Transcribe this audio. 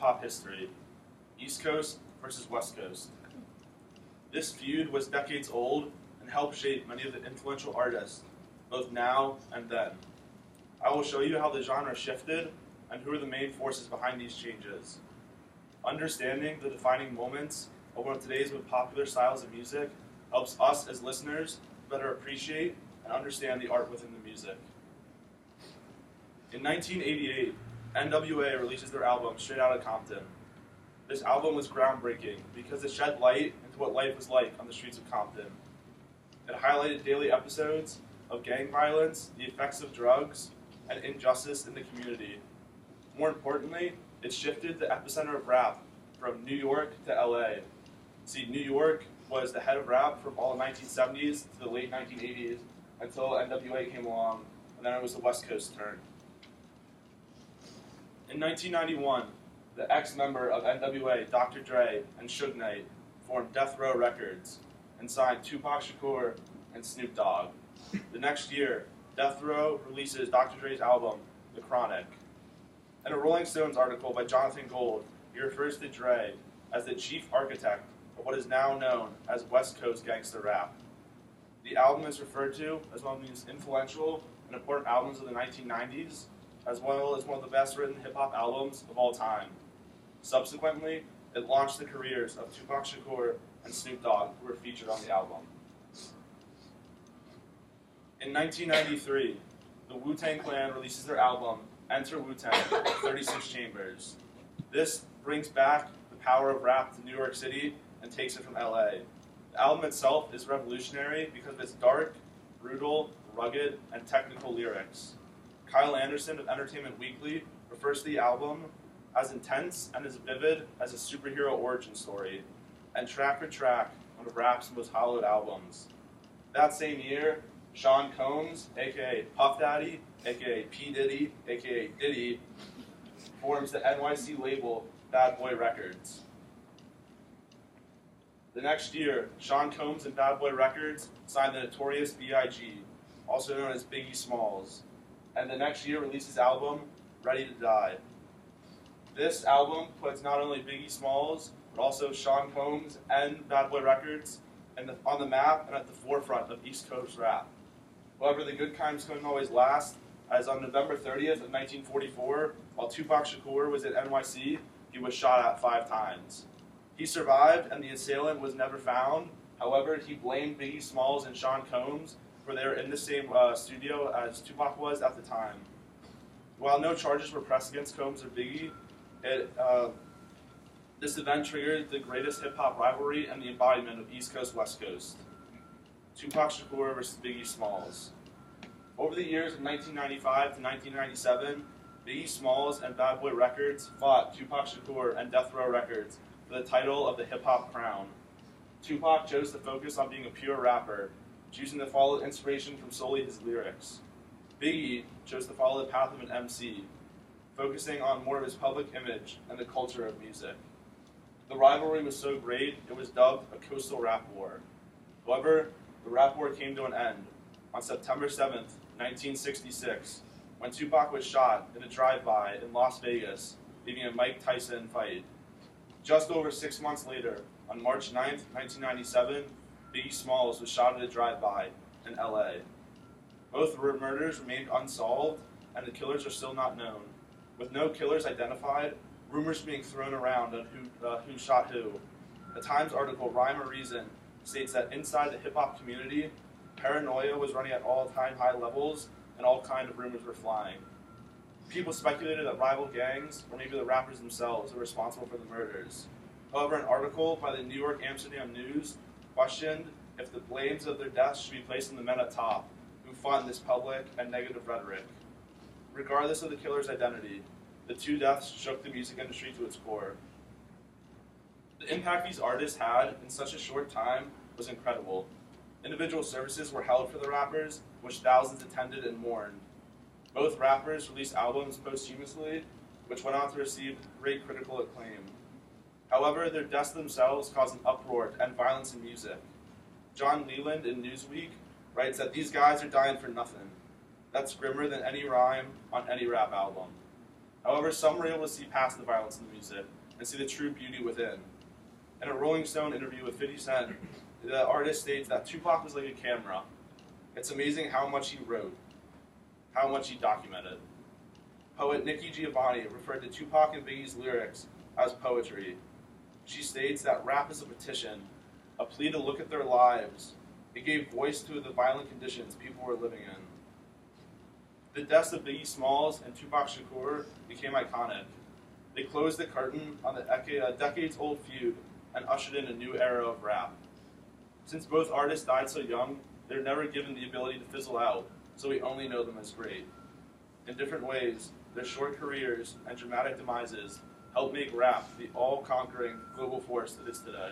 hip-hop history, East Coast versus West Coast. This feud was decades old and helped shape many of the influential artists, both now and then. I will show you how the genre shifted and who are the main forces behind these changes. Understanding the defining moments of one of today's most popular styles of music helps us as listeners better appreciate and understand the art within the music. In 1988, NWA releases their album Straight Outta Compton. This album was groundbreaking because it shed light into what life was like on the streets of Compton. It highlighted daily episodes of gang violence, the effects of drugs, and injustice in the community. More importantly, it shifted the epicenter of rap from New York to LA. See, New York was the head of rap from all the 1970s to the late 1980s until NWA came along, and then it was the West Coast turn. In 1991, the ex-member of NWA, Dr. Dre, and Suge Knight formed Death Row Records and signed Tupac Shakur and Snoop Dogg. The next year, Death Row releases Dr. Dre's album, The Chronic. In a Rolling Stones article by Jonathan Gold, he refers to Dre as the chief architect of what is now known as West Coast gangster rap. The album is referred to as one of the most influential and important albums of the 1990s, as well as one of the best written hip-hop albums of all time. Subsequently, it launched the careers of Tupac Shakur and Snoop Dogg, who were featured on the album. In 1993, the Wu-Tang Clan releases their album, Enter Wu-Tang, 36 Chambers. This brings back the power of rap to New York City and takes it from LA. The album itself is revolutionary because of its dark, brutal, rugged, and technical lyrics. Kyle Anderson of Entertainment Weekly refers to the album as intense and as vivid as a superhero origin story, and track for track, one of rap's most hallowed albums. That same year, Sean Combs, aka Puff Daddy, aka P. Diddy, aka Diddy, forms the NYC label Bad Boy Records. The next year, Sean Combs and Bad Boy Records signed the notorious B.I.G., also known as Biggie Smalls, and the next year released his album, Ready to Die. This album puts not only Biggie Smalls, but also Sean Combs and Bad Boy Records on the map and at the forefront of East Coast rap. However, the good times couldn't always last, as on November 30th of 1944, while Tupac Shakur was at NYC, he was shot at 5 times. He survived, and the assailant was never found. However, he blamed Biggie Smalls and Sean Combs for they were in the same studio as Tupac was at the time. While no charges were pressed against Combs or Biggie, this event triggered the greatest hip-hop rivalry and the embodiment of East Coast, West Coast. Tupac Shakur versus Biggie Smalls. Over the years of 1995 to 1997, Biggie Smalls and Bad Boy Records fought Tupac Shakur and Death Row Records for the title of the hip-hop crown. Tupac chose to focus on being a pure rapper, choosing to follow inspiration from solely his lyrics. Biggie chose to follow the path of an MC, focusing on more of his public image and the culture of music. The rivalry was so great, it was dubbed a coastal rap war. However, the rap war came to an end on September 7th, 1966, when Tupac was shot in a drive-by in Las Vegas, leaving a Mike Tyson fight. Just over 6 months later, on March 9th, 1997, Biggie Smalls was shot at a drive-by in LA. Both murders remained unsolved, and the killers are still not known. With no killers identified, rumors being thrown around on who shot who. The Times article Rhyme or Reason states that inside the hip-hop community, paranoia was running at all-time high levels, and all kinds of rumors were flying. People speculated that rival gangs, or maybe the rappers themselves, were responsible for the murders. However, an article by the New York Amsterdam News questioned if the blames of their deaths should be placed on the men at top, who fund this public and negative rhetoric. Regardless of the killer's identity, the 2 deaths shook the music industry to its core. The impact these artists had in such a short time was incredible. Individual services were held for the rappers, which thousands attended and mourned. Both rappers released albums posthumously, which went on to receive great critical acclaim. However, their deaths themselves caused an uproar and violence in music. John Leland in Newsweek writes that these guys are dying for nothing. That's grimmer than any rhyme on any rap album. However, some were able to see past the violence in the music and see the true beauty within. In a Rolling Stone interview with 50 Cent, the artist states that Tupac was like a camera. It's amazing how much he wrote, how much he documented. Poet Nikki Giovanni referred to Tupac and Biggie's lyrics as poetry. She states that rap is a petition, a plea to look at their lives. It gave voice to the violent conditions people were living in. The deaths of Biggie Smalls and Tupac Shakur became iconic. They closed the curtain on the decades-old feud and ushered in a new era of rap. Since both artists died so young, they were never given the ability to fizzle out, so we only know them as great. In different ways, their short careers and dramatic demises helped make rap the all-conquering global force it is today.